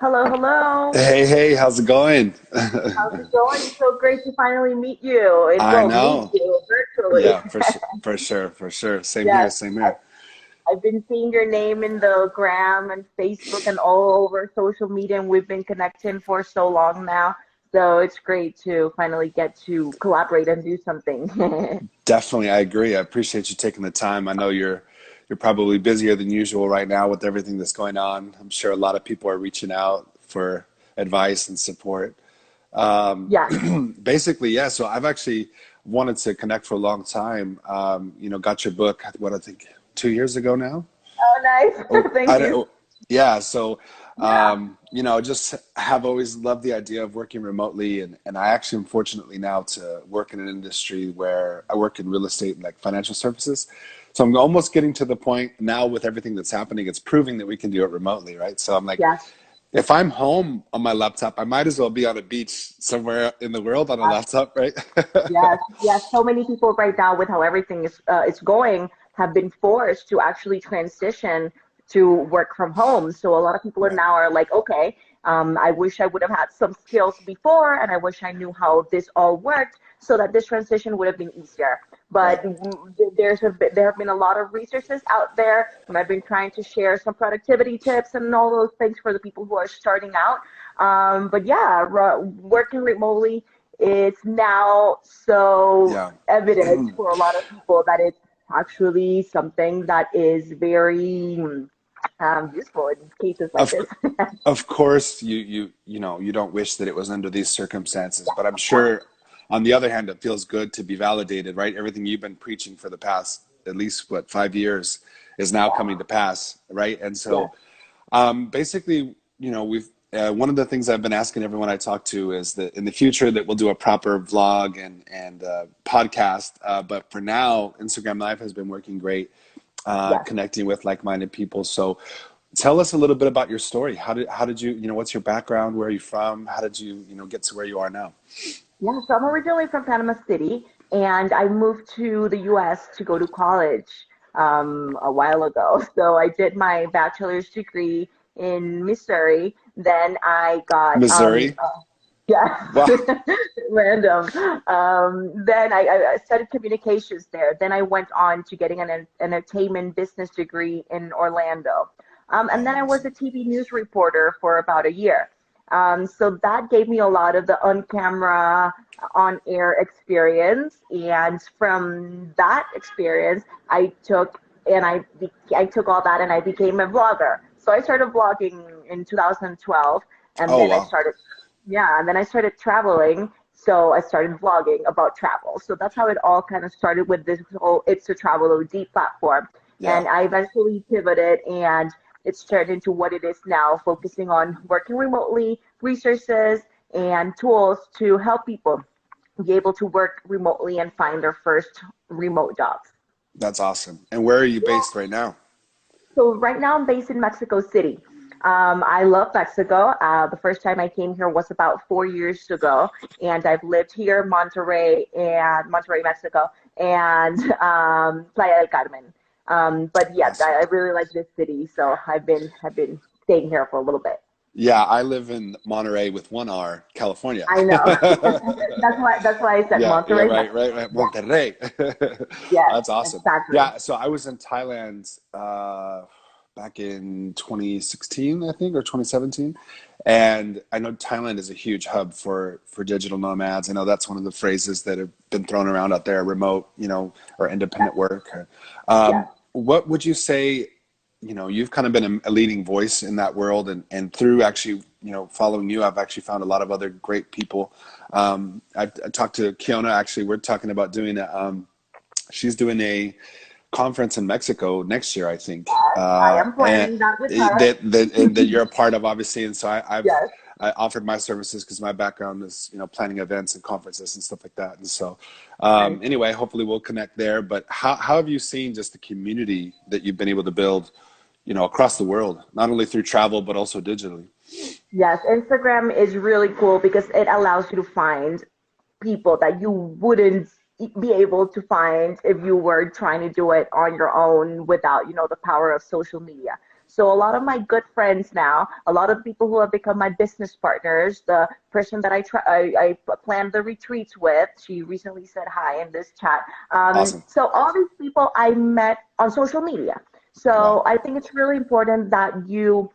Hello, hello. Hey, how's it going? How's it going? So great to finally meet you. And I well, meet know. you virtually. Yeah, for sure, for sure. Same here, Yes, same I, here. I've been seeing your name in the gram and Facebook and all over social media, and we've been connecting for so long now. So it's great to finally get to collaborate and do something. Definitely, I agree. I appreciate you taking the time. I know you're probably busier than usual right now with everything that's going on. I'm sure a lot of people are reaching out for advice and support. Yeah. Basically, yeah. So I've actually wanted to connect for a long time. Got your book, what I think 2 years ago now. Oh, nice. Oh, Thank I you. don't, yeah. So, Yeah. just have always loved the idea of working remotely, and I actually am fortunately now to work in an industry where I work in real estate and like financial services. So I'm almost getting to the point now with everything that's happening. It's proving that we can do it remotely, right? So I'm like, Yes. if I'm home on my laptop, I might as well be on a beach somewhere in the world on a laptop, right? Yes, yes. So many people right now, with how everything is going, have been forced to actually transition to work from home. So a lot of people are Right. now are like, okay, I wish I would have had some skills before, and I wish I knew how this all worked, so that this transition would have been easier. But Right. there have been a lot of resources out there, and I've been trying to share some productivity tips and all those things for the people who are starting out. But yeah, working remotely, it's now so Yeah. evident for a lot of people that it's actually something that is very useful in cases like Of this. Of course, you don't wish that it was under these circumstances, but I'm sure on the other hand, it feels good to be validated, right? Everything you've been preaching for the past at least what 5 years is now coming to pass, right? And Yeah. so, basically, we've one of the things I've been asking everyone I talk to is that in the future that we'll do a proper vlog and podcast. But for now, Instagram Live has been working great, Yes. connecting with like-minded people. So tell us a little bit about your story. How did you, what's your background? Where are you from? How did you, get to where you are now? Yeah, so I'm originally from Panama City, and I moved to the US to go to college a while ago. So I did my bachelor's degree in Missouri. Then I got Missouri? yeah, Wow. random. Then I studied communications there. Then I went on to getting an entertainment business degree in Orlando. And then Oh, I was a awesome. TV news reporter for about a year. So that gave me a lot of the on camera, on air experience. And from that experience, I took all that and I became a vlogger. So I started vlogging in 2012, and Oh, then wow. I started traveling. So I started vlogging about travel. So that's how it all kind of started with this whole It's a Travel OG platform. Yeah. And I eventually pivoted, and it's turned into what it is now, focusing on working remotely, resources, and tools to help people be able to work remotely and find their first remote jobs. That's awesome. And where are you based right now? So right now I'm based in Mexico City. I love Mexico. The first time I came here was about 4 years ago, and I've lived here, Monterrey, Mexico, and Playa del Carmen. But yeah, Awesome. I really like this city, so I've been staying here for a little bit. Yeah, I live in Monterey with one R, California. I know. That's why I said Yeah, Monterrey, right, Mexico. Yeah. Monterrey. Yes. That's awesome. Exactly. Yeah, so I was in Thailand back in 2016, I think, or 2017. And I know Thailand is a huge hub for digital nomads. I know that's one of the phrases that have been thrown around out there, remote, or independent work. Yes. What would you say, you've kind of been a leading voice in that world, and through actually, following you, I've actually found a lot of other great people. I talked to Kiona, actually, we're talking about doing she's doing a conference in Mexico next year, I think, I am and planning that with her. that you're a part of, obviously. And so Yes. I offered my services because my background is, planning events and conferences and stuff like that. And so, Nice. anyway, hopefully we'll connect there. But how have you seen just the community that you've been able to build, across the world, not only through travel but also digitally? Yes, Instagram is really cool because it allows you to find people that you wouldn't be able to find if you were trying to do it on your own without, the power of social media. So a lot of my good friends now, a lot of people who have become my business partners, the person that I planned the retreats with, she recently said hi in this chat. Awesome. So all these people I met on social media. So Wow. I think it's really important that you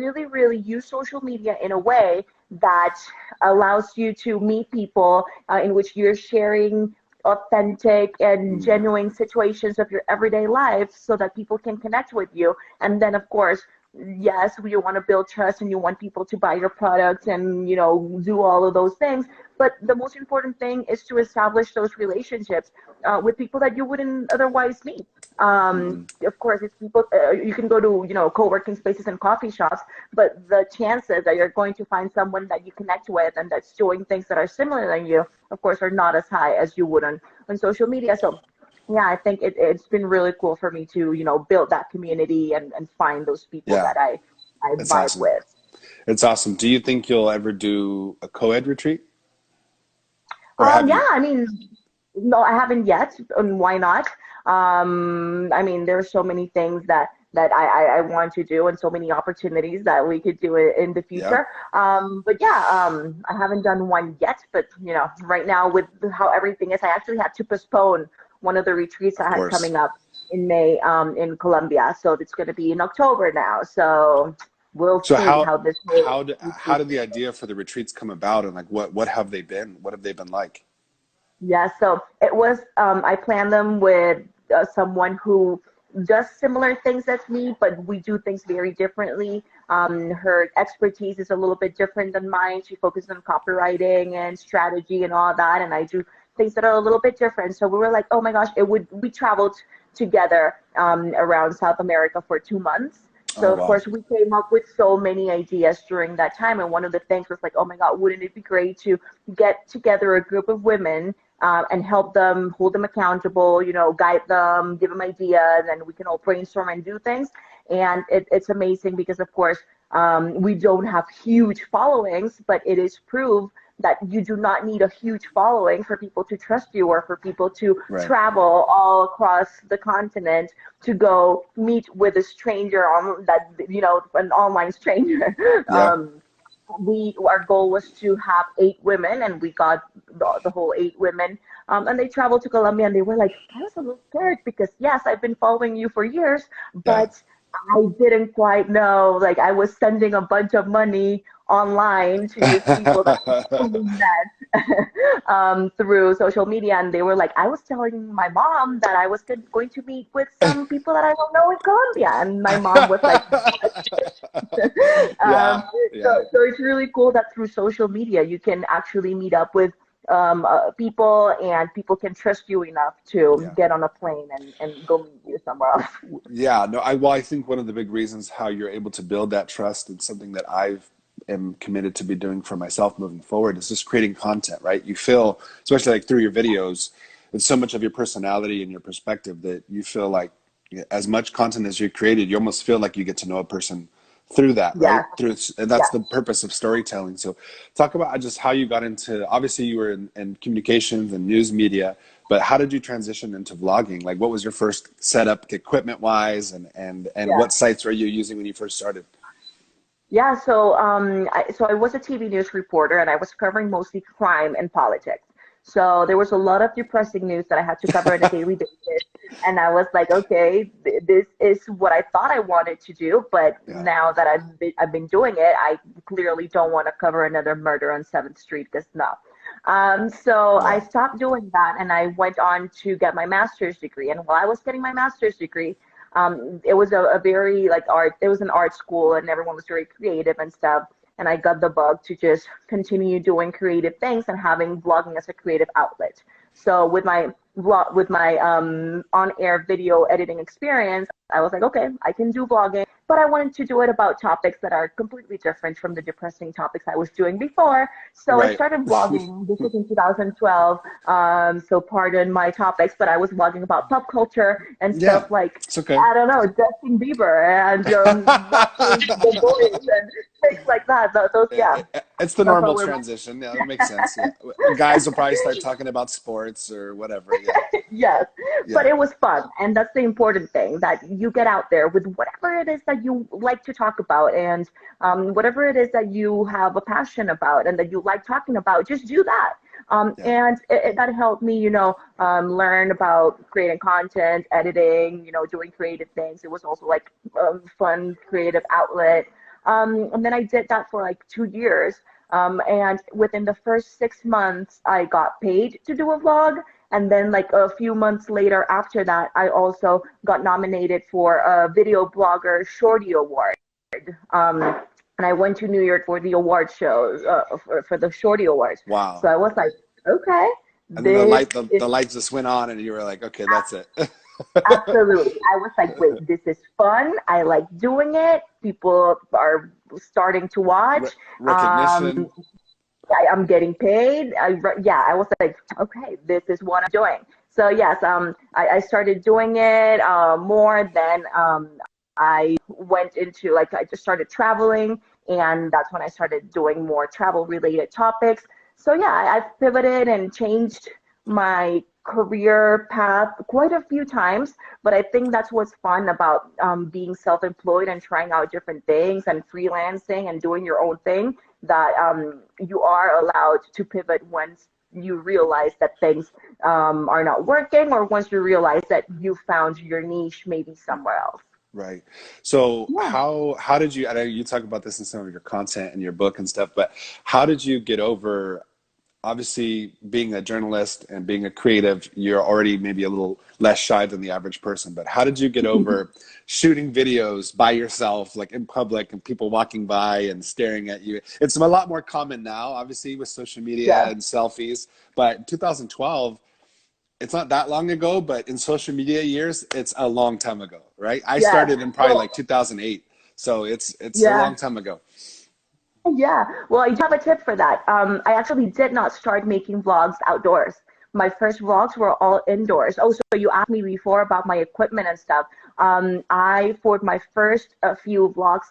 really, really use social media in a way that allows you to meet people in which you're sharing authentic and Mm, genuine situations of your everyday life so that people can connect with you. And then, of course, yes, you want to build trust and you want people to buy your products and, do all of those things. But the most important thing is to establish those relationships with people that you wouldn't otherwise meet. mm, Of course, it's people, you can go to, co-working spaces and coffee shops, but the chances that you're going to find someone that you connect with and that's doing things that are similar than you, of course, are not as high as you would on social media. So yeah, I think it's been really cool for me to, build that community and find those people yeah, that I it's vibe awesome. with. It's awesome. Do you think you'll ever do a co-ed retreat, or have Yeah, you? I mean, no, I haven't yet, and why not? I mean, there's so many things that I want to do, and so many opportunities that we could do it in the Yeah, future. But yeah, I haven't done one yet. But right now with how everything is, I actually had to postpone one of the retreats of I had course. coming up in May, in Colombia. So it's going to be in October now. So we'll So see how this whole how retreat. did the idea for the retreats come about, and like what have they been? What have they been like? Yeah, so it was, I planned them with someone who does similar things as me, but we do things very differently. Her expertise is a little bit different than mine. She focuses on copywriting and strategy and all that, and I do things that are a little bit different. So we were like, oh my gosh, we traveled together around South America for 2 months. Oh So of wow. course we came up with so many ideas during that time, and one of the things was like, oh my God, wouldn't it be great to get together a group of women and help them, hold them accountable, guide them, give them ideas, and we can all brainstorm and do things. And it's amazing because, of course, we don't have huge followings, but it is proof that you do not need a huge following for people to trust you or for people to Right. travel all across the continent to go meet with a stranger on that, an online stranger. Yeah. Our goal was to have 8 women, and we got the whole 8 women, and they traveled to Colombia, and they were like, I was a little scared because yes, I've been following you for years, Yeah. but I didn't quite know, like I was sending a bunch of money online to these people that I totally met through social media, and they were like, I was telling my mom that I was going to meet with some people that I don't know in Colombia, and my mom was like, um, Yeah. so, Yeah. so it's really cool that through social media you can actually meet up with people, and people can trust you enough to Yeah. get on a plane and go meet you somewhere else. Yeah, no, I think one of the big reasons how you're able to build that trust and something that I've am committed to be doing for myself moving forward is just creating content, right? You feel, especially like through your videos, it's so much of your personality and your perspective that you feel like as much content as you created, you almost feel like you get to know a person through that, right? Yeah, And that's yeah. the purpose of storytelling. So talk about just how you got into, obviously you were in communications and news media, but how did you transition into vlogging? Like what was your first setup equipment wise, and Yeah. what sites were you using when you first started? Yeah, so I was a TV news reporter, and I was covering mostly crime and politics. So there was a lot of depressing news that I had to cover on a daily basis. And I was like, okay, this is what I thought I wanted to do, but Yeah. now that I've been doing it, I clearly don't want to cover another murder on 7th Street, because no. So I Yeah. stopped doing that, and I went on to get my master's degree. And while I was getting my master's degree, it was a very like art. It was an art school, and everyone was very creative and stuff. And I got the bug to just continue doing creative things and having vlogging as a creative outlet. So with my on-air video editing experience, I was like, okay, I can do vlogging, but I wanted to do it about topics that are completely different from the depressing topics I was doing before. So I Right. started vlogging. This was in 2012. So pardon my topics, but I was vlogging about pop culture and stuff Yeah. like, It's okay. I don't know, Justin Bieber and watching The Voice and things like that. Those, yeah, It's the that's what normal we're. transition. Yeah, that makes sense. Yeah. Guys will probably start talking about sports or whatever. Yeah. Yes, but Yeah. it was fun, and that's the important thing, that you get out there with whatever it is that you like to talk about, and whatever it is that you have a passion about and that you like talking about, just do that. Yeah. And that helped me, learn about creating content, editing, doing creative things. It was also like a fun creative outlet. And then I did that for like 2 years. And within the first 6 months, I got paid to do a vlog. And then like a few months later after that, I also got nominated for a Video Blogger Shorty Award. Um, and I went to New York for the award show, for the Shorty Awards. So Wow. I was like, okay, And then the this light, is the lights just went on, and you were like, okay, that's it. absolutely. I was like, wait, this is fun. I like doing it. People are starting to watch. Recognition. I'm getting paid. Yeah, I was like, okay, this is what I'm doing. So yes, I started doing it more. Then I went into like I just started traveling, and that's when I started doing more travel related topics. So yeah, I've pivoted and changed my career path quite a few times, but I think that's what's fun about being self-employed and trying out different things and freelancing and doing your own thing, that you are allowed to pivot once you realize that things are not working, or once you realize that you found your niche maybe somewhere else. Right. So Yeah. how did you, I know you talk about this in some of your content and your book and stuff, but how did you get over, obviously being a journalist and being a creative, you're already maybe a little less shy than the average person, but how did you get over shooting videos by yourself, like in public and people walking by and staring at you? It's a lot more common now, obviously, with social media Yeah. and selfies, but in 2012, it's not that long ago, but in social media years, it's a long time ago, right? I Yes. started in probably Well, like 2008, so it's a long yeah. time ago. Yeah, well, I do have a tip for that. I actually did not start making vlogs outdoors. My first vlogs were all indoors. Oh, so you asked me before about my equipment and stuff. For my first few vlogs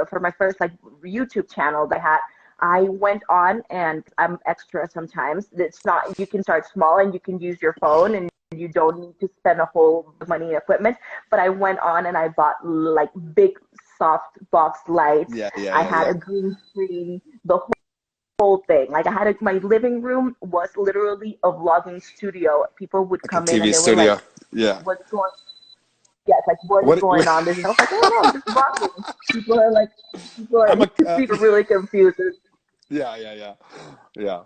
for my first like YouTube channel that I had, I went on, and I'm extra sometimes. It's not, you can start small and you can use your phone, and you don't need to spend a whole money in equipment. But I went on and I bought like big soft box lights. Yeah, yeah, I yeah, had yeah. a green screen, the whole thing. Like my living room was literally a vlogging studio. People would Like a come in and TV they were like, studio. Yeah. "What's going?" Yes, like what is What, going on? This is. I was like, "Oh no, I'm just vlogging." People are like, people are I'm a, people are really confused. yeah, yeah, yeah, yeah.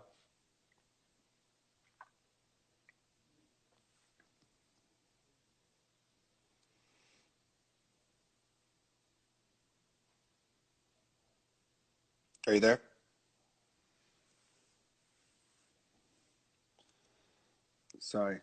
Are you there? Sorry.